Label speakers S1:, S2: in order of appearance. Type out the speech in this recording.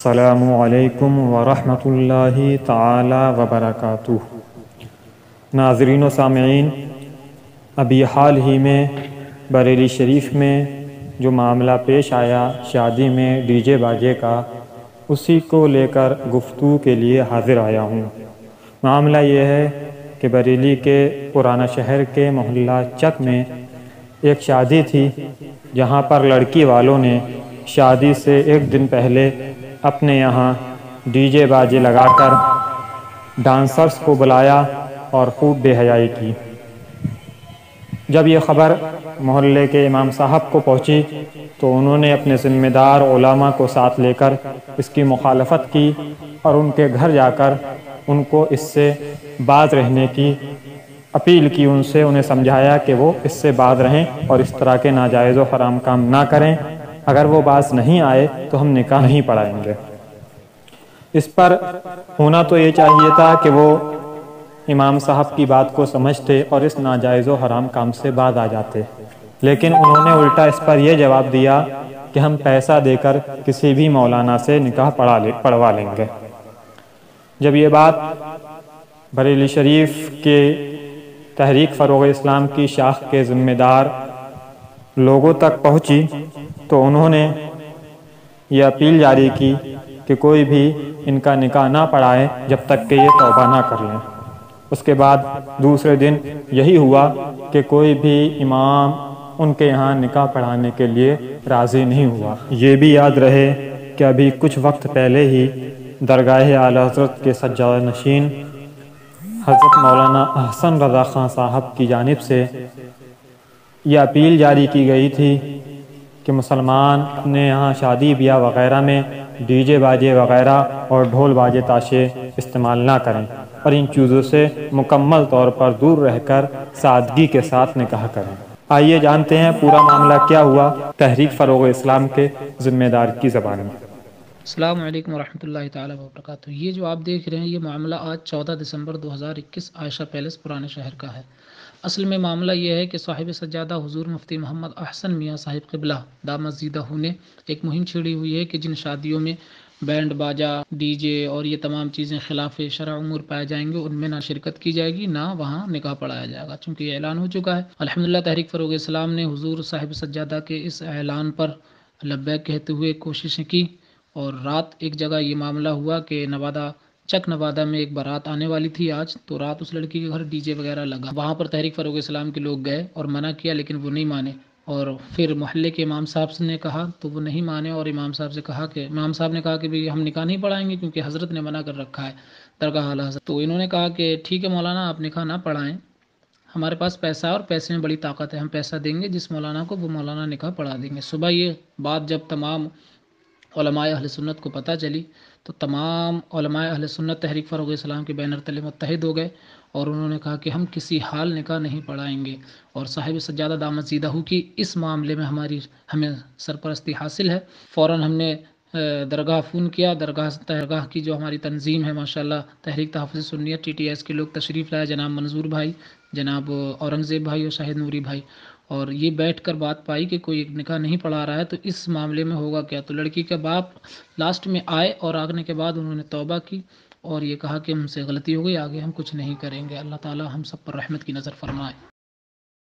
S1: السلام علیکم ورحمۃ اللہ تعالی وبرکاتہ۔ ناظرین و سامعین، ابھی حال ہی میں بریلی شریف میں جو معاملہ پیش آیا شادی میں ڈی جے باجے کا، اسی کو لے کر گفتگو کے لیے حاضر آیا ہوں۔ معاملہ یہ ہے کہ بریلی کے پرانا شہر کے محلہ چک میں ایک شادی تھی، جہاں پر لڑکی والوں نے شادی سے ایک دن پہلے اپنے یہاں ڈی جے باجے لگا کر ڈانسرز کو بلایا اور خوب بے حیائی کی۔ جب یہ خبر محلے کے امام صاحب کو پہنچی تو انہوں نے اپنے ذمہ دار علماء کو ساتھ لے کر اس کی مخالفت کی اور ان کے گھر جا کر ان کو اس سے باز رہنے کی اپیل کی، انہیں سمجھایا کہ وہ اس سے باز رہیں اور اس طرح کے ناجائز و حرام کام نہ کریں۔ اگر وہ باز نہیں آئے تو ہم نکاح نہیں پڑھائیں گے۔ اس پر ہونا تو یہ چاہیے تھا کہ وہ امام صاحب کی بات کو سمجھتے اور اس ناجائز و حرام کام سے باز آ جاتے، لیکن انہوں نے الٹا اس پر یہ جواب دیا کہ ہم پیسہ دے کر کسی بھی مولانا سے نکاح پڑھوا لیں گے۔ جب یہ بات بریلی شریف کے تحریک فروغ اسلام کی شاخ کے ذمہ دار لوگوں تک پہنچی تو انہوں نے یہ اپیل جاری کی کہ کوئی بھی ان کا نکاح نہ پڑھائے جب تک کہ یہ توبہ نہ کر لیں۔ اس کے بعد دوسرے دن یہی ہوا کہ کوئی بھی امام ان کے یہاں نکاح پڑھانے کے لیے راضی نہیں ہوا۔ یہ بھی یاد رہے کہ ابھی کچھ وقت پہلے ہی درگاہ اعلی حضرت کے سجادہ نشین حضرت مولانا احسن رضا خان صاحب کی جانب سے یہ اپیل جاری کی گئی تھی کہ مسلمان اپنے یہاں شادی بیاہ وغیرہ میں ڈی جے باجے وغیرہ اور ڈھول باجے تاشے استعمال نہ کریں اور ان چیزوں سے مکمل طور پر دور رہ کر سادگی کے ساتھ نکاح کریں۔ آئیے جانتے ہیں پورا معاملہ کیا ہوا تحریک فروغ اسلام کے ذمہ دار کی زبان میں۔
S2: السلام علیکم ورحمۃ اللہ تعالی وبرکاتہ۔ یہ جو آپ دیکھ رہے ہیں یہ معاملہ آج 14 دسمبر 2021 عائشہ پیلس پرانے شہر کا ہے۔ اصل میں معاملہ یہ ہے کہ صاحب سجادہ حضور مفتی محمد احسن میاں صاحب قبلہ دامت زیدہ نے ایک مہم چھیڑی ہوئی ہے کہ جن شادیوں میں بینڈ باجا، ڈی جے اور یہ تمام چیزیں خلاف شرع امور پائے جائیں گے ان میں نہ شرکت کی جائے گی، نہ وہاں نکاح پڑھایا جائے گا۔ چونکہ یہ اعلان ہو چکا ہے، الحمدللہ تحریک فروغ اسلام نے حضور صاحب سجادہ کے اس اعلان پر لبیک کہتے ہوئے کوششیں کی، اور رات ایک جگہ یہ معاملہ ہوا کہ نوادہ میں ایک بارات آنے والی تھی آج، تو رات اس لڑکی کے گھر ڈی جے وغیرہ لگا۔ وہاں پر تحریک فروغ اسلام کے لوگ گئے اور منع کیا، لیکن وہ نہیں مانے، اور پھر محلے کے امام صاحب نے کہا تو وہ نہیں مانے، اور امام صاحب نے کہا کہ ہم نکاح نہیں پڑھائیں گے کیونکہ حضرت نے منع کر رکھا ہے، درگاہ اعلی حضرت۔ تو انہوں نے کہا کہ ٹھیک ہے مولانا، آپ نکاح نہ پڑھائیں، ہمارے پاس پیسہ اور پیسے میں بڑی طاقت ہے، ہم پیسہ دیں گے جس مولانا کو، وہ مولانا نکاح پڑھا دیں گے۔ صبح یہ بات جب تمام علماء اہل سنت کو پتہ چلی تو تمام علماء اہل سنت تحریک فروغ اسلام کے بینر تلے متحد ہو گئے، اور انہوں نے کہا کہ ہم کسی حال نکاح نہیں پڑھائیں گے، اور صاحب سجادہ دامت زیدہ کی اس معاملے میں ہمیں سرپرستی حاصل ہے۔ فوراً ہم نے درگاہ فون کیا، درگاہ کی جو ہماری تنظیم ہے ماشاءاللہ تحریک تحفظ سنیت TTS کے لوگ تشریف لائے، جناب منظور بھائی، جناب اورنگزیب بھائی اور شاہد نوری بھائی، اور یہ بیٹھ کر بات پائی کہ کوئی نکاح نہیں پڑھا رہا ہے تو اس معاملے میں ہوگا کیا۔ تو لڑکی کے باپ لاسٹ میں آئے، اور آنے کے بعد انہوں نے توبہ کی اور یہ کہا کہ ہم سے غلطی ہو گئی، آگے ہم کچھ نہیں کریں گے۔ اللہ تعالی ہم سب پر رحمت کی نظر فرمائے۔